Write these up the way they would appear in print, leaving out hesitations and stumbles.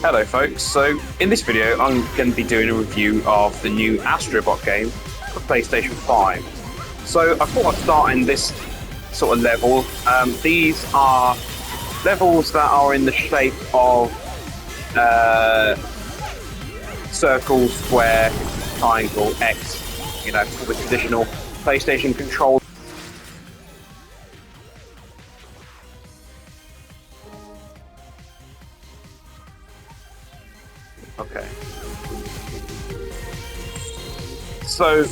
Hello folks, so in this video I'm going to be doing a review of the new ASTRO game for PlayStation 5. So I thought I'd start in this sort of level. These are levels that are in the shape of circle, square, triangle, X, you know, all the traditional PlayStation control. Okay. So,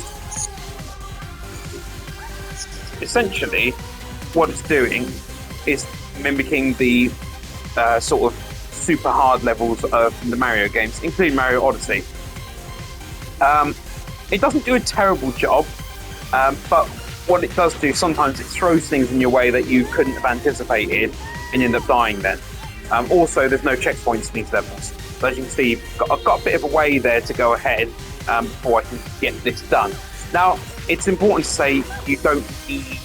essentially, what it's doing is mimicking the sort of super hard levels of the Mario games, including Mario Odyssey. It doesn't do a terrible job, but what it does do, sometimes it throws things in your way that you couldn't have anticipated, and you end up dying then. Also, there's no checkpoints in these levels. So as you can see, I've got a bit of a way there to go ahead before I can get this done. Now, it's important to say you don't need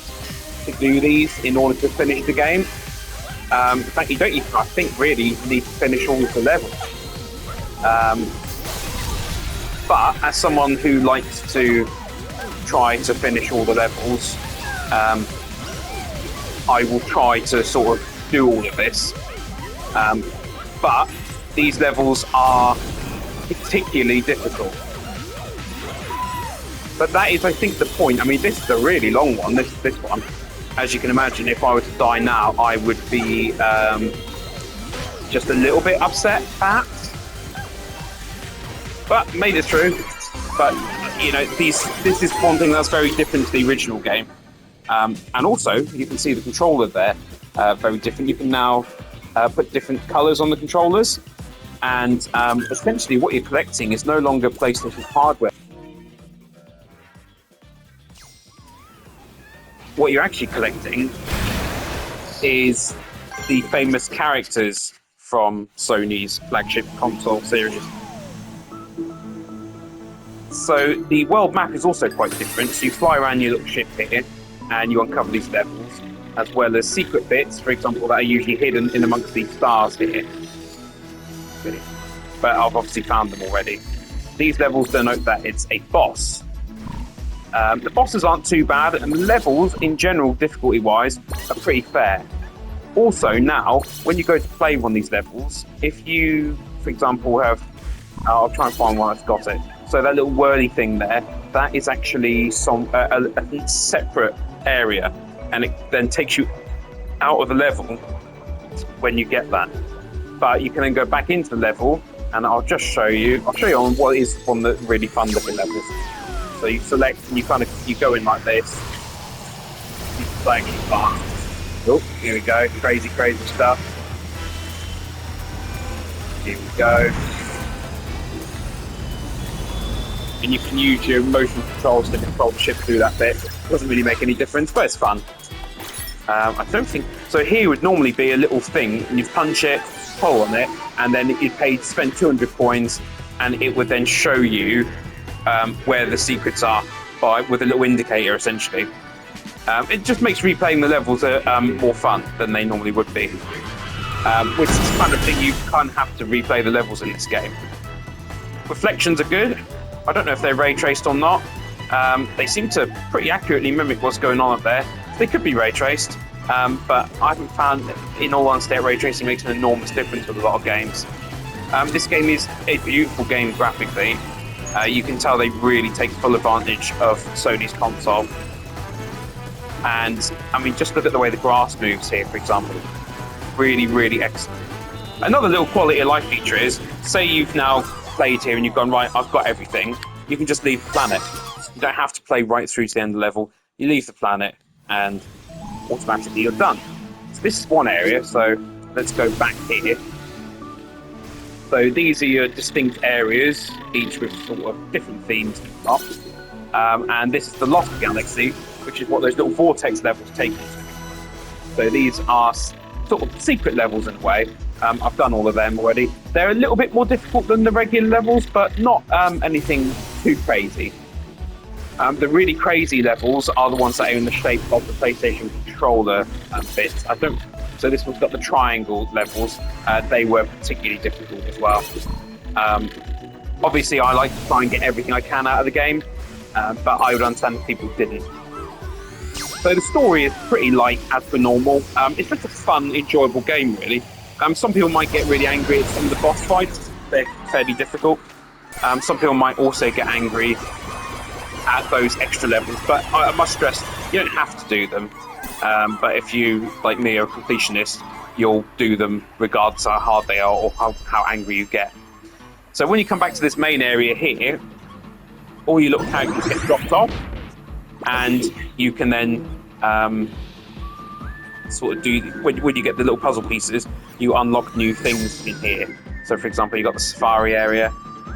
to do these in order to finish the game. In fact, you don't even, I think, really need to finish all of the levels. But as someone who likes to try to finish all the levels, I will try to sort of do all of this. But these levels are particularly difficult. But that is, I think, the point. I mean, this is a really long one, this one. As you can imagine, if I were to die now, I would be just a little bit upset, perhaps. But made it through. But, you know, this is one thing that's very different to the original game. And also, you can see the controller there, very different. You can now put different colours on the controllers. And essentially what you're collecting is no longer PlayStation hardware. What you're actually collecting is the famous characters from Sony's flagship console series. So the world map is also quite different. So you fly around your little ship here and you uncover these levels, as well as secret bits, for example, that are usually hidden in amongst these stars here. But I've obviously found them already. These levels denote that it's a boss. The bosses aren't too bad, and the levels, in general, difficulty-wise, are pretty fair. Also, now, when you go to play one of these levels, if you, for example, have... I'll try and find one that's got it. So that little whirly thing there, that is actually a separate area, and it then takes you out of the level when you get that. But you can then go back into the level, and I'll show you on what is one of the really fun looking levels. So you select, and you go in like this. You play fast. Oh, here we go, crazy stuff. Here we go. And you can use your motion controls to control the ship through that bit. Doesn't really make any difference, but it's fun. I don't think so. Here would normally be a little thing, and you punch it, pull on it, and then you'd spend 200 coins, and it would then show you where the secrets are with a little indicator, essentially. It just makes replaying the levels more fun than they normally would be. Which is the kind of thing you kind of have to replay the levels in this game. Reflections are good. I don't know if they're ray traced or not. They seem to pretty accurately mimic what's going on up there. They could be ray traced, but I haven't found, in all honesty, ray tracing makes an enormous difference with a lot of games. This game is a beautiful game graphically. You can tell they really take full advantage of Sony's console. And, I mean, just look at the way the grass moves here, for example. Really excellent. Another little quality of life feature is, say you've now played here and you've gone, right, I've got everything, you can just leave the planet. You don't have to play right through to the end of the level. You leave the planet and automatically you're done. So this is one area, so let's go back here. So these are your distinct areas, each with sort of different themes to the top. And this is the Lost Galaxy, which is what those little vortex levels take you to. So these are sort of secret levels in a way. I've done all of them already. They're a little bit more difficult than the regular levels, but not anything too crazy. The really crazy levels are the ones that are in the shape of the PlayStation controller bits. I don't So this one's got the triangle levels. They were particularly difficult as well. Obviously, I like to try and get everything I can out of the game, but I would understand if people didn't. So the story is pretty light as per normal. It's just a fun, enjoyable game, really. Some people might get really angry at some of the boss fights. They're fairly difficult. Some people might also get angry at those extra levels, but I must stress, you don't have to do them. But if you, like me, are a completionist, you'll do them regardless of how hard they are or how angry you get. So when you come back to this main area here, all your little characters get dropped off, and you can then sort of do, when you get the little puzzle pieces, you unlock new things in here. So for example, you've got the safari area,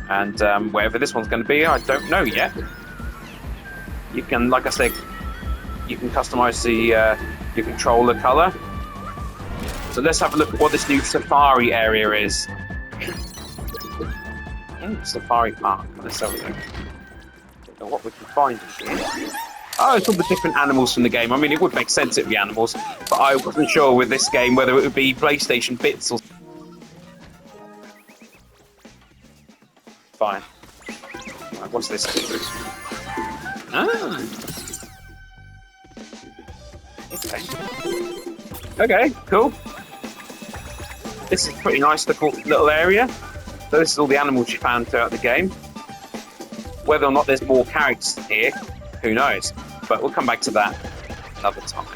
and wherever this one's going to be, I don't know yet. You can, like I said, you can customize your controller color. So let's have a look at what this new safari area is. Safari Park. Let's have a look. Don't know what we can find in here. Oh, it's all the different animals from the game. I mean, it would make sense it'd be animals, but I wasn't sure with this game whether it would be PlayStation bits or... Fine. Right, what's this? Ah. Okay, cool. This is a pretty nice little area. So this is all the animals you found throughout the game. Whether or not there's more characters here, who knows? But we'll come back to that another time.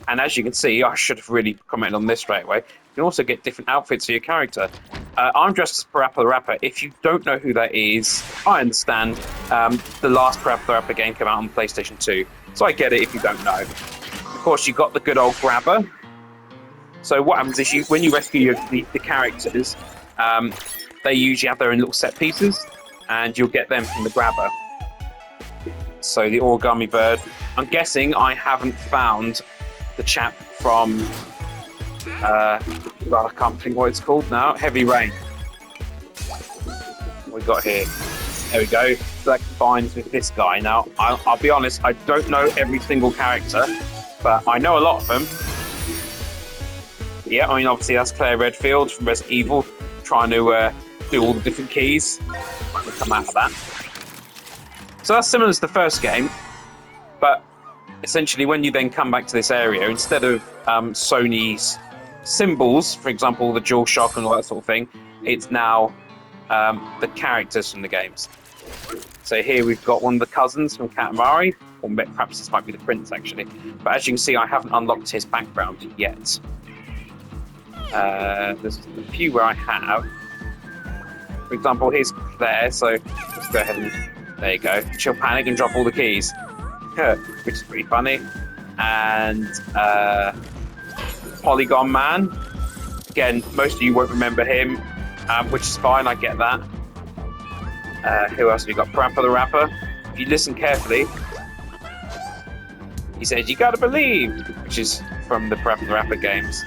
And as you can see, I should have really commented on this straight away. You can also get different outfits for your character. I'm dressed as Parappa the Rapper. If you don't know who that is, I understand. The last Parappa the Rapper game came out on PlayStation 2, so I get it if you don't know. Of course, you've got the good old grabber. So what happens is when you rescue the characters, they usually have their own little set pieces, and you'll get them from the grabber. So the origami bird. I'm guessing I haven't found the chap from... well, I can't think what it's called now. Heavy Rain. What we got here? There we go. So that combines with this guy. Now, I'll be honest, I don't know every single character, but I know a lot of them. Yeah, I mean, obviously that's Claire Redfield from Resident Evil, trying to do all the different keys. Might come out of that. So that's similar to the first game, but essentially when you then come back to this area, instead of Sony's symbols, for example, the DualShock and all that sort of thing, it's now the characters from the games. So here we've got one of the cousins from Katamari, or perhaps this might be the prince actually, but as you can see, I haven't unlocked his background yet. There's a few where I have. For example, here's Claire, so let's go ahead and, there you go. She'll panic and drop all the keys, which is pretty funny. And Polygon Man, again, most of you won't remember him, which is fine, I get that. Who else have we got? Parappa the Rapper. If you listen carefully, he says, "You gotta believe," which is from the Parappa the Rapper games.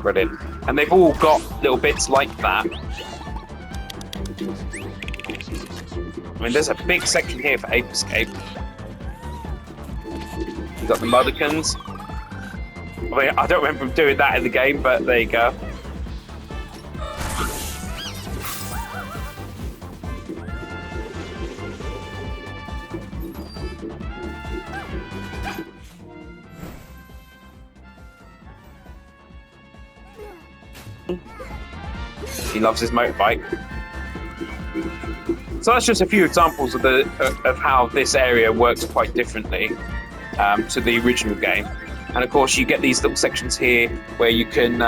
Brilliant. And they've all got little bits like that. I mean, there's a big section here for Ape Escape. You've got the Mudokons. I mean, I don't remember doing that in the game, but there you go. He loves his motorbike. So that's just a few examples of how this area works quite differently to the original game. And of course, you get these little sections here where you can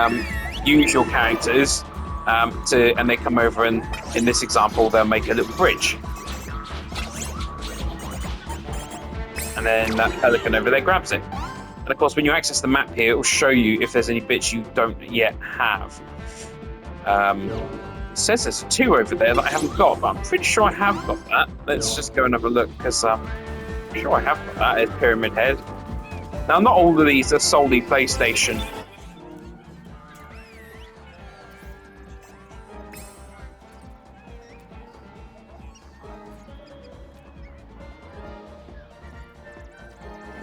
use your characters and they come over, and in this example, they'll make a little bridge. And then that pelican over there grabs it. And of course, when you access the map here, it will show you if there's any bits you don't yet have. It says there's 2 over there that I haven't got, but I'm pretty sure I have got that. Let's just go and have a look, because I'm sure I have got that. There's Pyramid Head. Now, not all of these are solely PlayStation.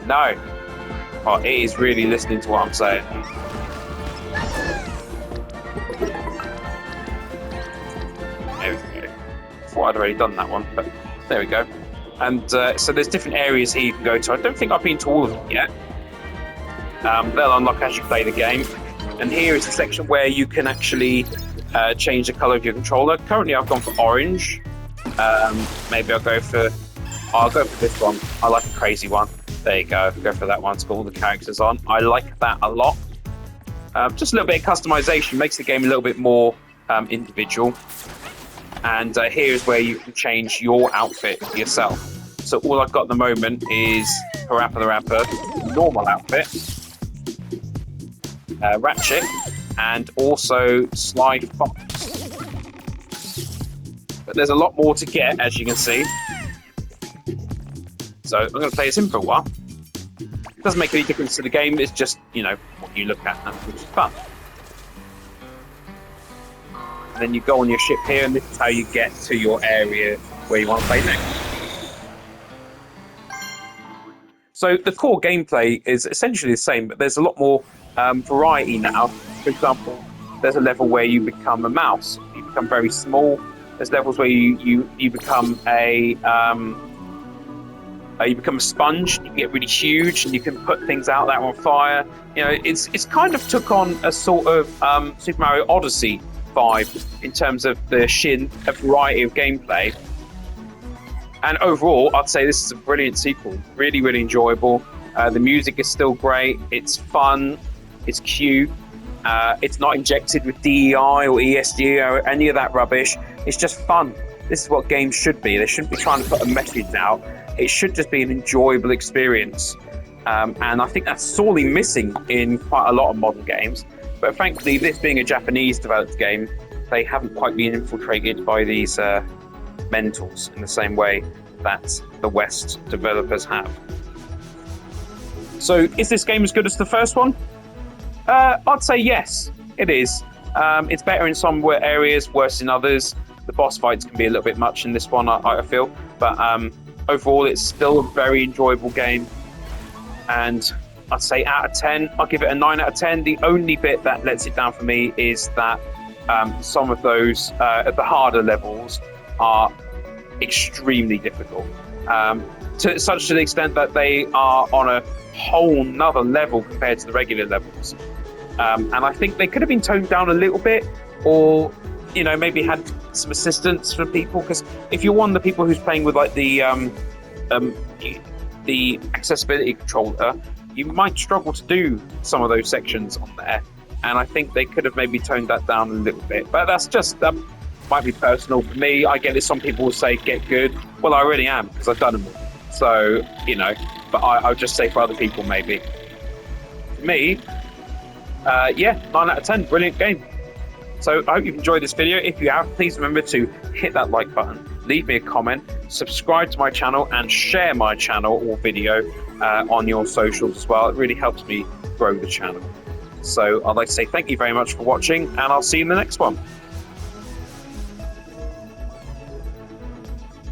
No. Oh, it is really listening to what I'm saying. There we go. Thought I'd already done that one, but there we go. And so there's different areas here you can go to. I don't think I've been to all of them yet. They'll unlock as you play the game. And here is the section where you can actually change the color of your controller. Currently, I've gone for orange. Maybe I'll go for this one. I like a crazy one. There you go. Go for that one. It's got all the characters on. I like that a lot. Just a little bit of customization makes the game a little bit more individual. And here's where you can change your outfit yourself. So all I've got at the moment is Parappa the Rapper, normal outfit, Ratchet, and also Sly Fox. But there's a lot more to get, as you can see. So I'm going to play as him for a while. It doesn't make any difference to the game, it's just, what you look at, which is fun. And then you go on your ship here, and this is how you get to your area where you want to play next. So the core gameplay is essentially the same, but there's a lot more variety now. For example, there's a level where you become a mouse. You become very small. There's levels where you become a sponge. You can get really huge, and you can put things out that on fire. It's kind of took on a sort of Super Mario Odyssey vibe in terms of the sheer variety of gameplay. And overall, I'd say this is a brilliant sequel. Really, really enjoyable. The music is still great. It's fun. It's cute. It's not injected with DEI or ESD or any of that rubbish. It's just fun. This is what games should be. They shouldn't be trying to put a message out. It should just be an enjoyable experience. And I think that's sorely missing in quite a lot of modern games. But thankfully, this being a Japanese developed game, they haven't quite been infiltrated by these mentals in the same way that the West developers have. So is this game as good as the first one? I'd say yes, it is. It's better in some areas, worse in others. The boss fights can be a little bit much in this one, I feel. But overall, it's still a very enjoyable game. And I'd say out of 10, I'll give it a 9 out of 10. The only bit that lets it down for me is that some of those, at the harder levels, are extremely difficult. To the extent that they are on a whole nother level compared to the regular levels. And I think they could have been toned down a little bit, or maybe had some assistance from people, because if you're one of the people who's playing with like the accessibility controller, you might struggle to do some of those sections on there, and I think they could have maybe toned that down a little bit. But that's just might be personal for me. I get it. Some people will say get good. Well, I already am, because I've done them all. So but I'll just say for other people maybe. For me, 9 out of 10, brilliant game. So I hope you've enjoyed this video. If you have, please remember to hit that like button, leave me a comment, subscribe to my channel, and share my channel or video on your socials as well. It really helps me grow the channel. So I'd like to say thank you very much for watching, and I'll see you in the next one.